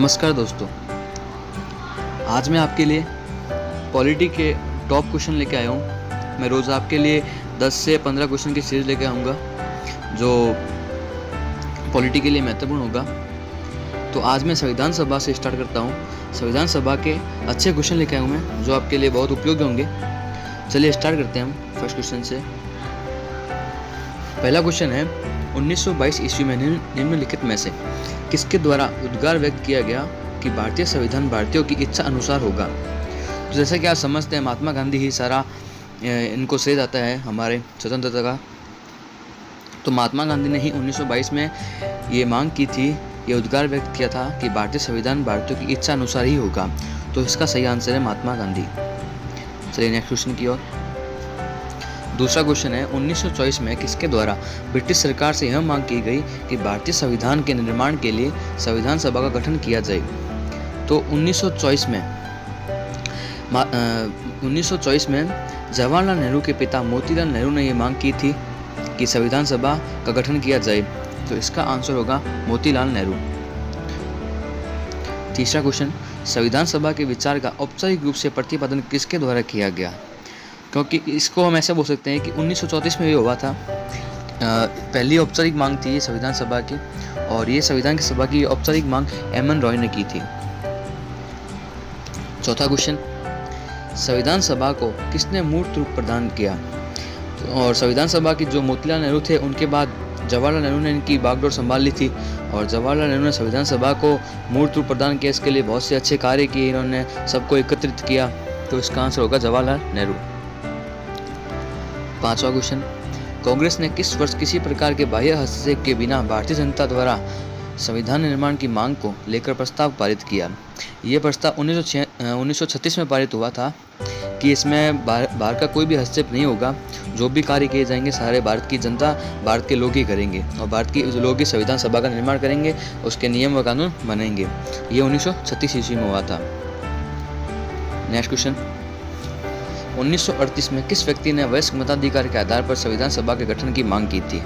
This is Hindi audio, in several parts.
नमस्कार दोस्तों, आज मैं आपके लिए पॉलिटी के टॉप क्वेश्चन लेके आया हूँ। मैं रोज़ आपके लिए 10 से 15 क्वेश्चन की सीरीज लेके आऊँगा जो पॉलिटी के लिए महत्वपूर्ण होगा। तो आज मैं संविधान सभा से स्टार्ट करता हूँ। संविधान सभा के अच्छे क्वेश्चन लेके आया हूँ मैं, जो आपके लिए बहुत उपयोगी होंगे। चलिए स्टार्ट करते हैं हम फर्स्ट क्वेश्चन से। पहला क्वेश्चन है, 1922 ईस्वी में निम्नलिखित में से किसके द्वारा उद्गार व्यक्त किया गया कि भारतीय संविधान भारतीयों की इच्छा अनुसार होगा। तो जैसा कि आप समझते हैं, महात्मा गांधी ही सारा इनको श्रेय जाता है हमारे स्वतंत्रता का। तो महात्मा गांधी ने ही 1922 में ये मांग की थी, ये उद्गार व्यक्त किया था कि भारतीय संविधान भारतीयों की इच्छा अनुसार ही होगा। तो इसका सही आंसर है महात्मा गांधी। चलिए नेक्स्ट क्वेश्चन की ओर। दूसरा क्वेश्चन है, 1924 में किसके द्वारा ब्रिटिश सरकार से यह मांग की गई कि भारतीय संविधान के निर्माण के लिए संविधान सभा का गठन किया जाए। तो 1924 में जवाहरलाल नेहरू के पिता मोतीलाल नेहरू ने यह मांग की थी कि संविधान सभा का गठन किया जाए। तो इसका आंसर होगा मोतीलाल नेहरू। तीसरा क्वेश्चन, संविधान सभा के विचार का औपचारिक रूप से प्रतिपादन किसके द्वारा किया गया। क्योंकि इसको हम ऐसे बोल सकते हैं कि 1934 में ये हुआ था। पहली औपचारिक मांग थी संविधान सभा की, और ये संविधान की सभा की औपचारिक मांग एम एन रॉय ने की थी। चौथा क्वेश्चन, संविधान सभा को किसने मूर्त रूप प्रदान किया। और संविधान सभा की जो मोतीलाल नेहरू थे, उनके बाद जवाहरलाल नेहरू ने इनकी बागडोर संभाल ली थी, और जवाहरलाल नेहरू ने संविधान सभा को मूर्त रूप प्रदान किया। इसके लिए बहुत से अच्छे कार्य किए, इन्होंने सबको एकत्रित किया। तो इसका आंसर होगा जवाहरलाल नेहरू। पांचवा क्वेश्चन, कांग्रेस ने किस वर्ष किसी प्रकार के बाह्य हस्तक्षेप के बिना भारतीय जनता द्वारा संविधान निर्माण की मांग को लेकर प्रस्ताव पारित किया। यह प्रस्ताव 1936 में पारित हुआ था कि इसमें भारत का कोई भी हस्तक्षेप नहीं होगा। जो भी कार्य किए जाएंगे सारे भारत की जनता, भारत के लोग ही करेंगे, और भारत के लोग ही संविधान सभा का निर्माण करेंगे, उसके नियम व कानून बनेंगे। ये 1936 ईस्वी में हुआ था। नेक्स्ट क्वेश्चन, 1938 में किस व्यक्ति ने वयस्क मताधिकार के आधार पर संविधान सभा के गठन की मांग की थी।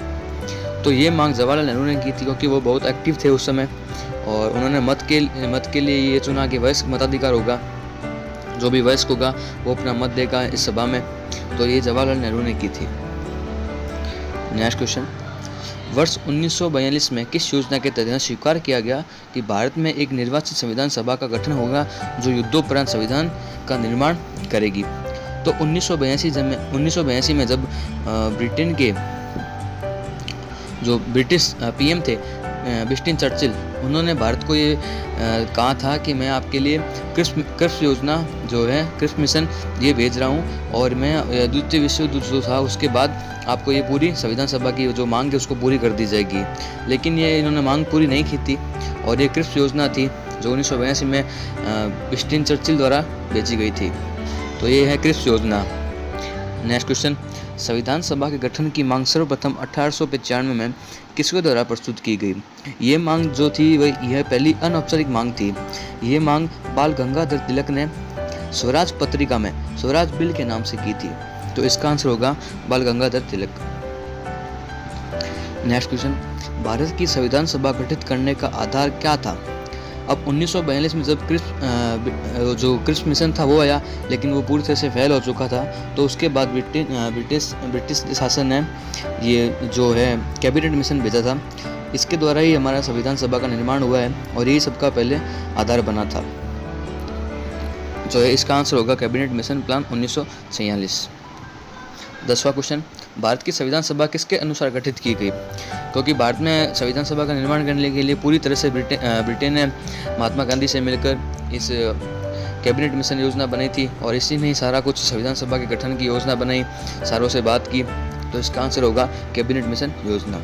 तो ये मांग जवाहरलाल नेहरू ने की थी, क्योंकि वो बहुत एक्टिव थे उस समय, और उन्होंने मत के लिए ये चुना कि वयस्क मताधिकार होगा, जो भी वयस्क होगा वो अपना मत देगा इस सभा में। तो ये जवाहरलाल नेहरू ने की थी। नेक्स्ट क्वेश्चन, वर्ष 1942 में किस योजना के तहत स्वीकार किया गया कि भारत में एक निर्वाचित संविधान सभा का गठन होगा जो युद्धोपरांत संविधान का निर्माण करेगी। तो 1982 में जब ब्रिटेन के जो ब्रिटिश पीएम थे विंस्टन चर्चिल, उन्होंने भारत को ये कहा था कि मैं आपके लिए क्रिप्स योजना जो है, क्रिप्स मिशन, ये भेज रहा हूँ, और मैं द्वितीय विश्व युद्ध जो था उसके बाद आपको ये पूरी संविधान सभा की जो मांग है उसको पूरी कर दी जाएगी। लेकिन ये इन्होंने मांग पूरी नहीं की थी, और ये क्रिप्स योजना थी जो 1982 में विंस्टन चर्चिल द्वारा भेजी गई थी। तो ये है क्रिप्स योजना। नेक्स्ट क्वेश्चन, संविधान सभा के गठन की मांग सर्वप्रथम 1895 में किसके द्वारा प्रस्तुत की गई। ये मांग जो थी वह यह पहली अनौपचारिक मांग थी। ये मांग बाल गंगाधर तिलक ने स्वराज पत्रिका में स्वराज बिल के नाम से की थी। तो इसका आंसर होगा बाल गंगाधर तिलक। नेक्स्ट क्वेश्चन, भारत की संविधान सभा गठित करने का आधार क्या था। अब 1942 में जब क्रिप्स मिशन था वो आया, लेकिन वो पूरी तरह से फेल हो चुका था। तो उसके बाद ब्रिटिश शासन ने ये जो है कैबिनेट मिशन भेजा था। इसके द्वारा ही हमारा संविधान सभा का निर्माण हुआ है, और यही सबका पहले आधार बना था। जो है इसका आंसर होगा कैबिनेट मिशन प्लान 1946। 10वां क्वेश्चन, भारत की संविधान सभा किसके अनुसार गठित की गई। क्योंकि भारत में संविधान सभा का निर्माण करने के लिए पूरी तरह से ब्रिटेन ने महात्मा गांधी से मिलकर इस कैबिनेट मिशन योजना बनाई थी, और इसी ने ही सारा कुछ संविधान सभा के गठन की योजना बनाई, सारों से बात की। तो इसका आंसर होगा कैबिनेट मिशन योजना।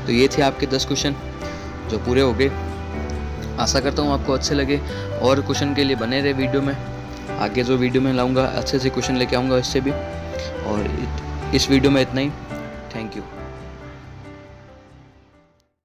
तो ये थे आपके 10 क्वेश्चन जो पूरे हो गए। आशा करता हूँ आपको अच्छे लगे, और क्वेश्चन के लिए बने रहे वीडियो में। आगे जो वीडियो में लाऊंगा अच्छे से क्वेश्चन लेके आऊँगा इससे भी। और इस वीडियो में इतना ही। Thank you.